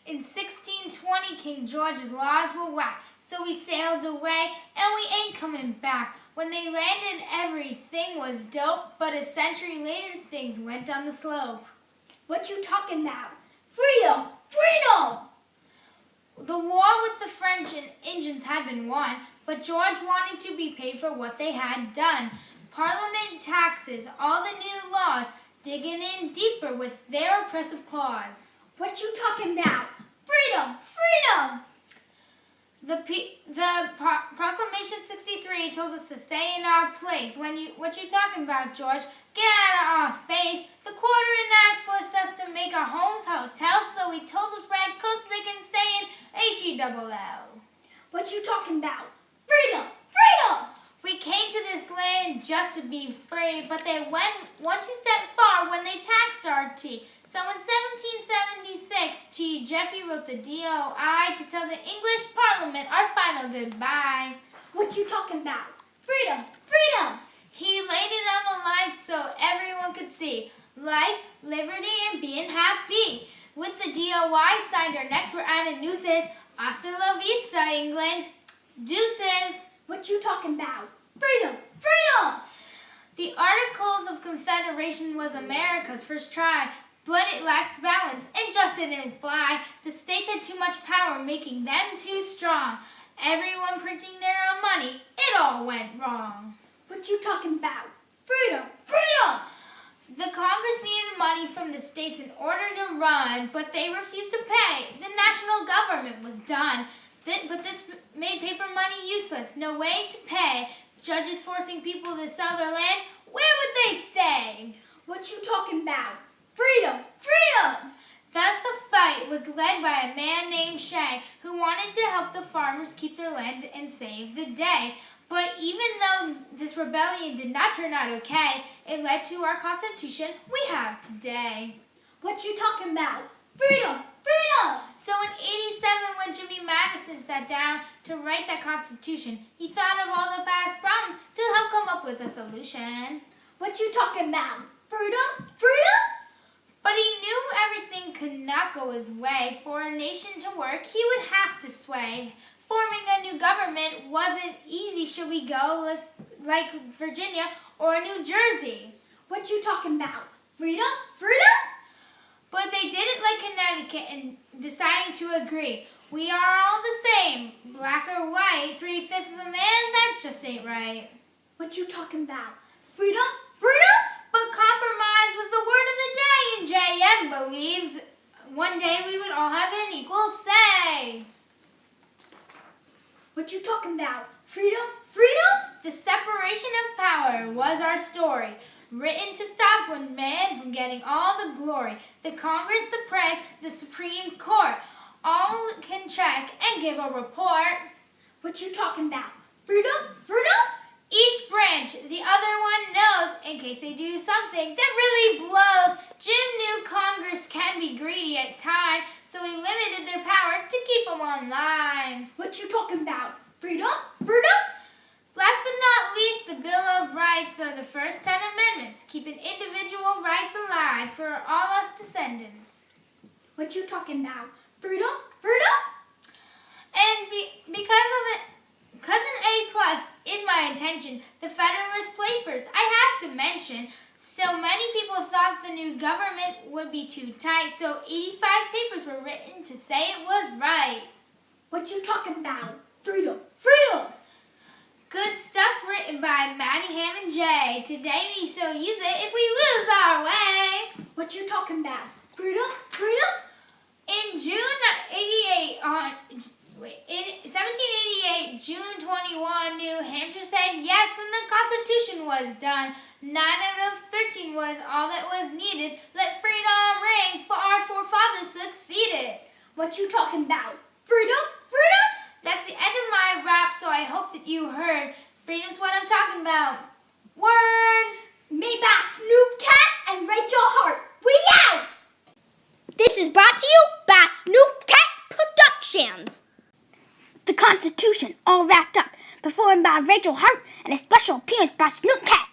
In 1620, King George's laws were whacked, so we sailed away, and we ain't coming back. When they landed, everything was dope, but a century later, things went down the slope. What you talking about? Freedom! Freedom! The war with the French and Indians had been won, but George wanted to be paid for what they had done. Parliament taxes, all the new laws, digging in deeper with their oppressive claws. What you talking about? Freedom! Freedom! The Proclamation 63 told us to stay in our place. What you talking about, George? Get out of our face. The Quartering Act forced us to make our homes hotels, so we told those redcoats they can stay in H-E-double-L. What you talking about? Freedom! Freedom! We came to this land just to be free, but they went one too step far when they taxed our tea. So in 1776, T. Jeffy wrote the DOI to tell the English Parliament our final goodbye. What you talking about? Freedom! Freedom! He laid it on the line so everyone could see. Life, liberty, and being happy. With the DOI signed our necks, we're adding nooses. Hasta la vista, England. Deuces. What you talking about? Freedom! Freedom! The Articles of Confederation was America's first try, but it lacked balance and just didn't fly. The states had too much power, making them too strong. Everyone printing their own money, it all went wrong. What you talking about? Freedom! Freedom! The Congress needed money from the states in order to run, but they refused to pay. The national government was done. But this made paper money useless. No way to pay. Judges forcing people to sell their land. Where would they stay? What you talking about? Freedom! Freedom! Thus a fight was led by a man named Shay, who wanted to help the farmers keep their land and save the day. But even though this rebellion did not turn out okay, it led to our Constitution we have today. What you talking about? Freedom! Freedom! So in 87, when Jimmy Madison sat down to write that Constitution, he thought of all the past problems to help come up with a solution. What you talking about? Freedom? Freedom? But he knew everything could not go his way. For a nation to work, he would have to sway. Forming a new government wasn't easy. Should we go like Virginia or New Jersey? What you talking about? Freedom? Freedom? But they did it like Connecticut and deciding to agree. We are all the same, black or white, 3/5 of the man, that just ain't right. What you talking about? Freedom? Freedom? But compromise was the word of the day, and JM believed one day we would all have an equal say. What you talking about? Freedom? Freedom? The separation of power was our story, written to stop one man from getting all the glory. The Congress, the press, the Supreme Court, all can check and give a report. What you talking about? Freedom? Freedom? Each branch, the other one knows, in case they do something that really blows. Jim knew Congress can be greedy at times, so he limited their power to keep them online. What you talking about? Freedom? Freedom? Last but not least, the Bill of Rights are the first 10 amendments, keeping individual rights alive for all us descendants. What you talking about? Freedom? Freedom? And because of it, Cousin A Plus is my intention. The Federalist Papers I have to mention. Still, many people thought the new government would be too tight, so 85 papers were written to say it was right. What you talking about? Freedom! Freedom! Good stuff written by Maddie Ham and Jay. Today we still use it if we lose our way. What you talking about? Freedom? Freedom? In 1788, June 21, New Hampshire said yes, and the Constitution was done. 9 out of 13 was all that was needed. Let freedom ring, for our forefathers succeeded. What you talking about? Freedom? Freedom? That's the end of my rap, so I hope that you heard. Freedom's what I'm talking about. Word! Made by Snoop Cat and Rachel Hart. We out! This is brought to you by Snoop Cat Productions. The Constitution, all wrapped up, performed by Rachel Hart, and a special appearance by Snoop Cat.